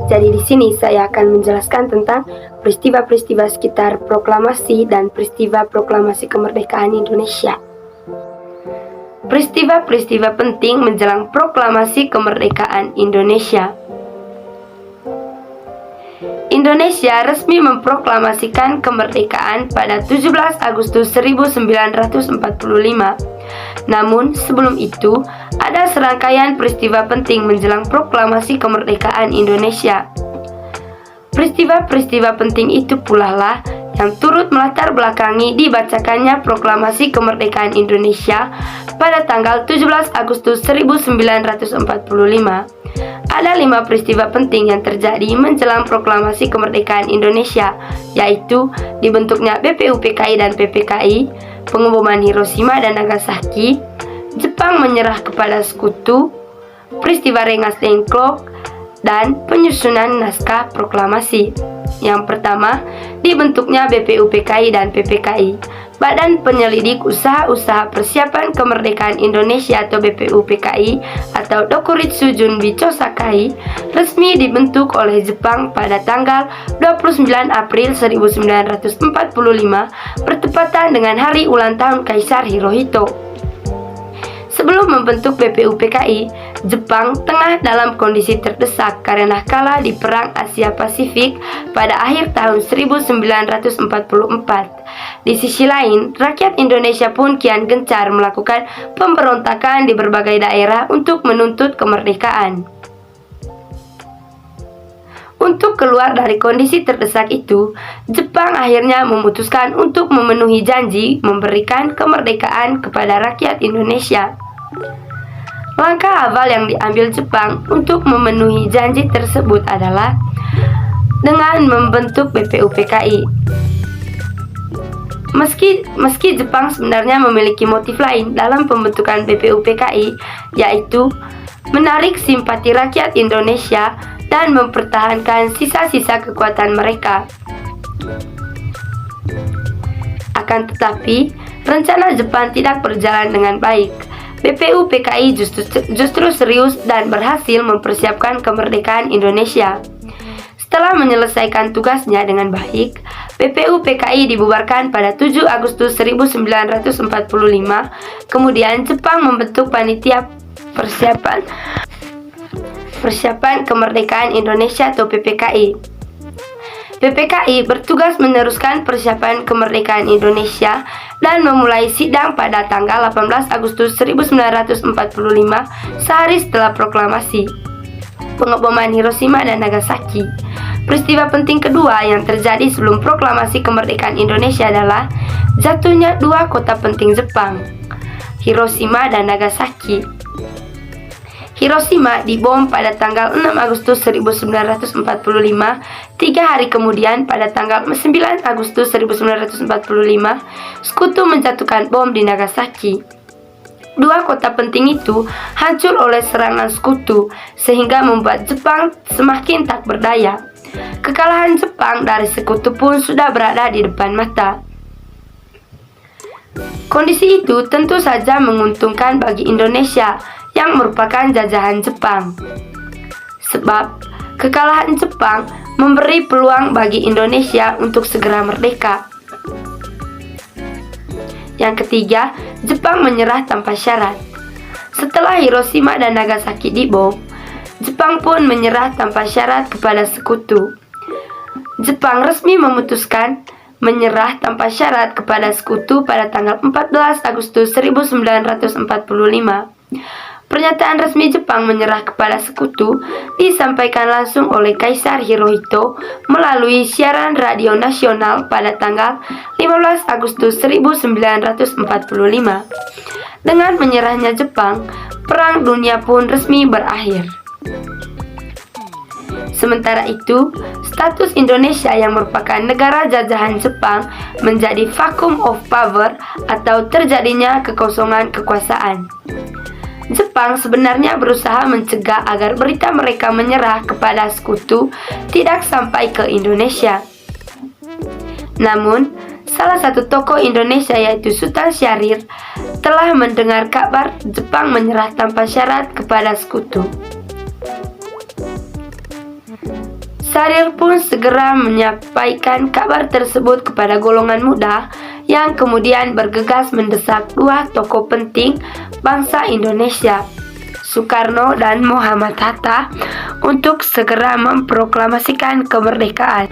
Jadi di sini saya akan menjelaskan tentang peristiwa-peristiwa sekitar proklamasi dan peristiwa proklamasi kemerdekaan Indonesia. Peristiwa-peristiwa penting menjelang proklamasi kemerdekaan Indonesia. Indonesia resmi memproklamasikan kemerdekaan pada 17 Agustus 1945. Namun sebelum itu, ada serangkaian peristiwa penting menjelang proklamasi kemerdekaan Indonesia. Peristiwa-peristiwa penting itu pula lah yang turut melatar belakangi dibacakannya proklamasi kemerdekaan Indonesia pada tanggal 17 Agustus 1945. Ada 5 peristiwa penting yang terjadi menjelang proklamasi kemerdekaan Indonesia, yaitu dibentuknya BPUPKI dan PPKI, pengeboman Hiroshima dan Nagasaki, Jepang menyerah kepada sekutu, peristiwa Rengas Dengklok, dan penyusunan naskah proklamasi. Yang pertama, dibentuknya BPUPKI dan PPKI, Badan Penyelidik Usaha-Usaha Persiapan Kemerdekaan Indonesia atau BPUPKI atau Dokuritsu Junbi Chosakai, resmi dibentuk oleh Jepang pada tanggal 29 April 1945 bertepatan dengan hari ulang tahun Kaisar Hirohito. Sebelum membentuk BPUPKI, Jepang tengah dalam kondisi terdesak karena kalah di Perang Asia Pasifik pada akhir tahun 1944. Di sisi lain, rakyat Indonesia pun kian gencar melakukan pemberontakan di berbagai daerah untuk menuntut kemerdekaan. Untuk keluar dari kondisi terdesak itu, Jepang akhirnya memutuskan untuk memenuhi janji memberikan kemerdekaan kepada rakyat Indonesia. Langkah awal yang diambil Jepang untuk memenuhi janji tersebut adalah dengan membentuk BPUPKI. Meski Jepang sebenarnya memiliki motif lain dalam pembentukan BPUPKI, yaitu menarik simpati rakyat Indonesia dan mempertahankan sisa-sisa kekuatan mereka. Akan tetapi, rencana Jepang tidak berjalan dengan baik. BPUPKI justru serius dan berhasil mempersiapkan kemerdekaan Indonesia. Setelah menyelesaikan tugasnya dengan baik, BPUPKI dibubarkan pada 7 Agustus 1945. Kemudian Jepang membentuk panitia persiapan kemerdekaan Indonesia atau PPKI. PPKI bertugas meneruskan persiapan kemerdekaan Indonesia dan memulai sidang pada tanggal 18 Agustus 1945, sehari setelah proklamasi pengeboman Hiroshima dan Nagasaki. Peristiwa penting kedua yang terjadi sebelum proklamasi kemerdekaan Indonesia adalah jatuhnya 2 kota penting Jepang, Hiroshima dan Nagasaki. Hiroshima dibom pada tanggal 6 Agustus 1945. 3 hari kemudian, pada tanggal 9 Agustus 1945, sekutu menjatuhkan bom di Nagasaki. 2 kota penting itu hancur oleh serangan sekutu, sehingga membuat Jepang semakin tak berdaya. Kekalahan Jepang dari sekutu pun sudah berada di depan mata. Kondisi itu tentu saja menguntungkan bagi Indonesia yang merupakan jajahan Jepang. Sebab kekalahan Jepang memberi peluang bagi Indonesia untuk segera merdeka. Yang ketiga, Jepang menyerah tanpa syarat. Setelah Hiroshima dan Nagasaki dibom, Jepang pun menyerah tanpa syarat kepada sekutu. Jepang resmi memutuskan menyerah tanpa syarat kepada sekutu pada tanggal 14 Agustus 1945. Pernyataan resmi Jepang menyerah kepada sekutu disampaikan langsung oleh Kaisar Hirohito melalui siaran radio nasional pada tanggal 15 Agustus 1945. Dengan menyerahnya Jepang, Perang Dunia pun resmi berakhir. Sementara itu, status Indonesia yang merupakan negara jajahan Jepang menjadi vacuum of power atau terjadinya kekosongan kekuasaan. Jepang sebenarnya berusaha mencegah agar berita mereka menyerah kepada sekutu tidak sampai ke Indonesia. Namun, salah satu tokoh Indonesia yaitu Sultan Syahrir telah mendengar kabar Jepang menyerah tanpa syarat kepada sekutu. Syahrir pun segera menyampaikan kabar tersebut kepada golongan muda yang kemudian bergegas mendesak dua tokoh penting bangsa Indonesia, Soekarno dan Muhammad Hatta, untuk segera memproklamasikan kemerdekaan.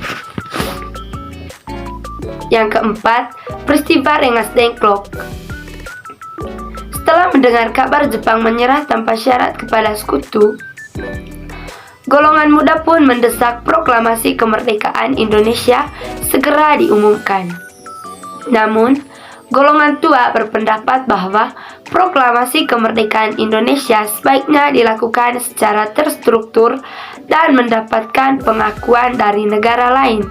Yang keempat, peristiwa Rengas Dengklok. Setelah mendengar kabar Jepang menyerah tanpa syarat kepada sekutu, golongan muda pun mendesak proklamasi kemerdekaan Indonesia segera diumumkan. Namun, golongan tua berpendapat bahwa proklamasi kemerdekaan Indonesia sebaiknya dilakukan secara terstruktur dan mendapatkan pengakuan dari negara lain.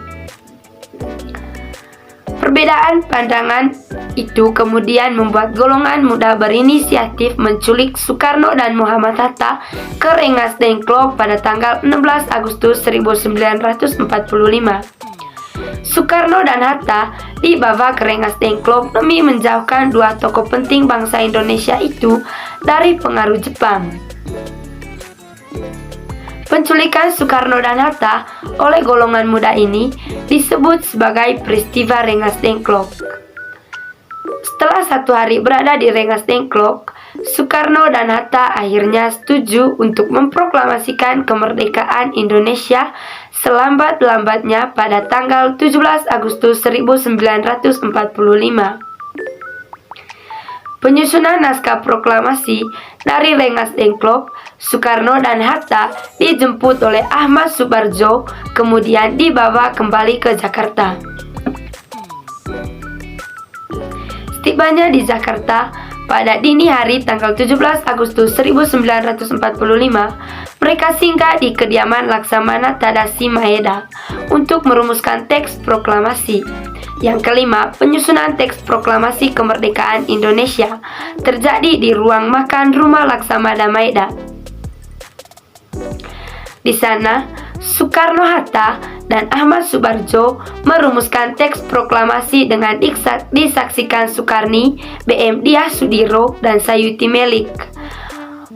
Perbedaan pandangan itu kemudian membuat golongan muda berinisiatif menculik Soekarno dan Muhammad Hatta ke Rengas Dengklok pada tanggal 16 Agustus 1945. Soekarno dan Hatta dibawa ke Rengas Dengklok demi menjauhkan dua tokoh penting bangsa Indonesia itu dari pengaruh Jepang. Penculikan Soekarno dan Hatta oleh golongan muda ini disebut sebagai peristiwa Rengas Dengklok. Setelah 1 hari berada di Rengas Dengklok, Soekarno dan Hatta akhirnya setuju untuk memproklamasikan kemerdekaan Indonesia selambat-lambatnya pada tanggal 17 Agustus 1945. Penyusunan naskah proklamasi dari Rengas Dengklok, Soekarno dan Hatta dijemput oleh Ahmad Subarjo, kemudian dibawa kembali ke Jakarta. Setibanya di Jakarta pada dini hari tanggal 17 Agustus 1945, mereka singgah di kediaman Laksamana Tadashi Maeda untuk merumuskan teks proklamasi. Yang kelima, penyusunan teks proklamasi kemerdekaan Indonesia terjadi di ruang makan rumah Laksamana Maeda. Di sana, Soekarno-Hatta dan Ahmad Subarjo merumuskan teks proklamasi dengan disaksikan Sukarni, B.M. Diah Sudiro, dan Sayuti Melik.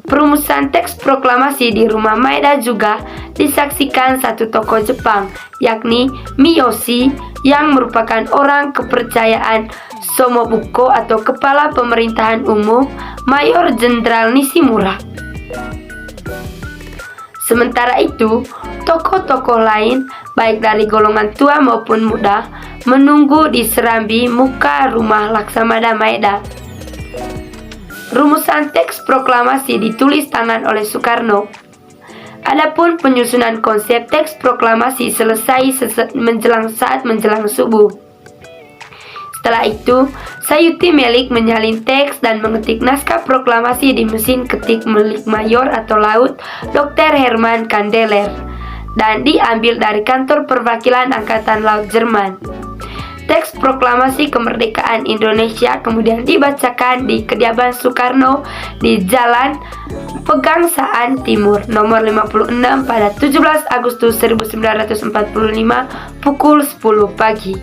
Perumusan teks proklamasi di rumah Maeda juga disaksikan satu tokoh Jepang, yakni Miyoshi, yang merupakan orang kepercayaan Somobuko atau Kepala Pemerintahan Umum Mayor Jenderal Nishimura. Sementara itu, tokoh-tokoh lain, baik dari golongan tua maupun muda, menunggu di serambi muka rumah Laksamana Maeda. Rumusan teks proklamasi ditulis tangan oleh Soekarno. Adapun penyusunan konsep teks proklamasi selesai saat menjelang subuh. Setelah itu, Sayuti Melik menyalin teks dan mengetik naskah proklamasi di mesin ketik milik Mayor atau Laut Dr. Hermann Kandeler dan diambil dari kantor perwakilan Angkatan Laut Jerman. Teks proklamasi kemerdekaan Indonesia kemudian dibacakan di kediaman Soekarno di Jalan Pegangsaan Timur nomor 56 pada 17 Agustus 1945 pukul 10 pagi.